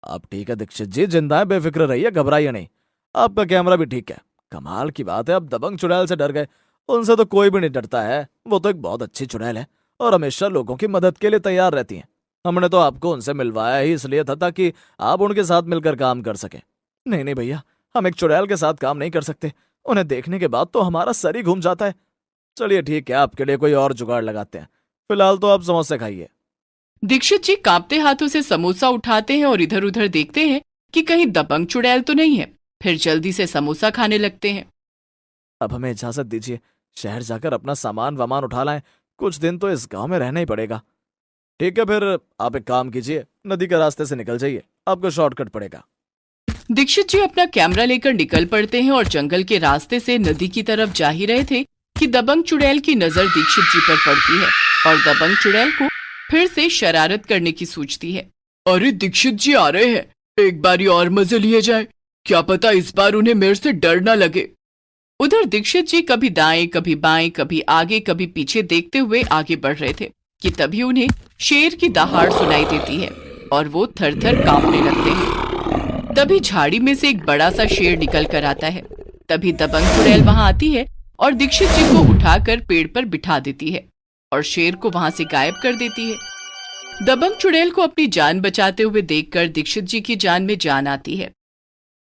अब ठीक है दीक्षित जी, जिंदा है, बेफिक्र रहिए, घबराइए नहीं। आपका कैमरा भी ठीक है। कमाल की बात है, अब दबंग चुड़ैल से डर गए। उनसे तो कोई भी नहीं डरता है। वो तो एक बहुत अच्छी चुड़ैल है और हमेशा लोगों की मदद के लिए तैयार रहती हैं। हमने तो आपको उनसे मिलवाया ही इसलिए था ताकि आप उनके साथ मिलकर काम कर सके। नहीं नहीं भैया, हम एक चुड़ैल के साथ काम नहीं कर सकते। उन्हें देखने के बाद तो हमारा सर ही घूम जाता है। चलिए ठीक है, आपके लिए कोई और जुगाड़ लगाते हैं। फिलहाल तो आप समोसे खाइए। दीक्षित जी कांपते हाथों से समोसा उठाते हैं और इधर उधर देखते हैं कि कहीं दबंग चुड़ैल तो नहीं है। फिर जल्दी से समोसा खाने लगते हैं। अब हमें इजाजत दीजिए, शहर जाकर अपना सामान वामान उठा लाएं। कुछ दिन तो इस गांव में रहना ही पड़ेगा। ठीक है, फिर आप एक काम कीजिए, नदी के रास्ते से निकल जाइए, आपको शॉर्टकट पड़ेगा। दीक्षित जी अपना कैमरा लेकर निकल पड़ते हैं और जंगल के रास्ते से नदी की तरफ जा ही रहे थे कि दबंग चुड़ैल की नजर दीक्षित जी पर पड़ती है और दबंग चुड़ैल को फिर से शरारत करने की सूझती है। अरे दीक्षित जी आ रहे हैं, एक बारी और मजे लिए जाए, क्या पता इस बार उन्हें मेरे से डर ना लगे। उधर दीक्षित जी कभी दाएं कभी बाएं कभी आगे कभी पीछे देखते हुए आगे बढ़ रहे थे कि तभी उन्हें शेर की दहाड़ सुनाई देती है और वो थर थर कांपने लगते हैं। तभी झाड़ी में से एक बड़ा सा शेर निकल कर आता है। तभी दबंग चुड़ैल वहां आती है और दीक्षित जी को उठाकर पेड़ पर बिठा देती है और शेर को वहां से गायब कर देती है। दबंग चुड़ैल को अपनी जान बचाते हुए देखकर दीक्षित जी की जान में जान आती है।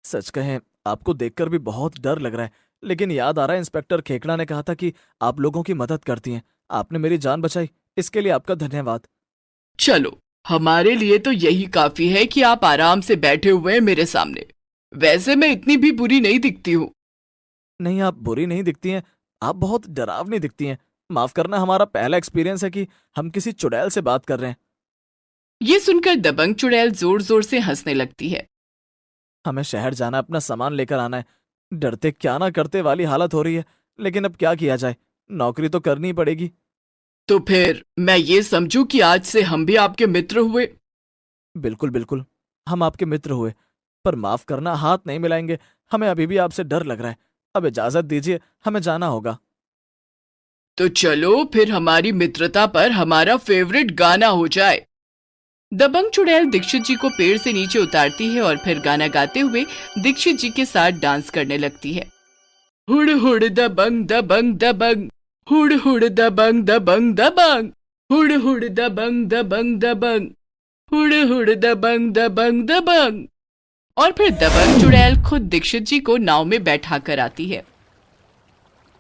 सच कहें, आपको देखकर भी बहुत डर लग रहा है, लेकिन याद आ रहा है इंस्पेक्टर खेकड़ा ने कहा था कि आप लोगों की मदद करती हैं। आपने मेरी जान बचाई, इसके लिए आपका धन्यवाद। चलो, हमारे लिए तो यही काफी है कि आप आराम से बैठे हुए हैं मेरे सामने। वैसे मैं इतनी भी बुरी नहीं दिखती हूँ। नहीं, आप बुरी नहीं दिखती हैं, आप बहुत डरावनी दिखती हैं। माफ करना, हमारा पहला एक्सपीरियंस है कि हम किसी चुड़ैल से बात कर रहे हैं। ये सुनकर दबंग चुड़ैल जोर जोर से हंसने लगती है। हमें शहर जाना, अपना सामान लेकर आना है। डरते क्या ना करते वाली हालत हो रही है, लेकिन अब क्या किया जाए, नौकरी तो करनी ही पड़ेगी। तो फिर मैं ये समझूं कि आज से हम भी आपके मित्र हुए? बिल्कुल बिल्कुल, हम आपके मित्र हुए, पर माफ करना, हाथ नहीं मिलाएंगे। हमें अभी भी आपसे डर लग रहा है। अब इजाजत दीजिए, हमें जाना होगा। तो चलो फिर हमारी मित्रता पर हमारा फेवरेट गाना हो जाए। दबंग चुड़ैल दीक्षित जी को पेड़ से नीचे उतारती है और फिर गाना गाते हुए दीक्षित जी के साथ डांस करने लगती है। हुड़ हुड़ दबंग दबंग दबंग, हुड़ हुड़ दबंग दबंग दबंग, हुड़ हुड़ दबंग दबंग दबंग, हुड़ हुड़ दबंग दबंग दबंग। और फिर दबंग चुड़ैल खुद दीक्षित जी को नाव में बैठा कर आती है।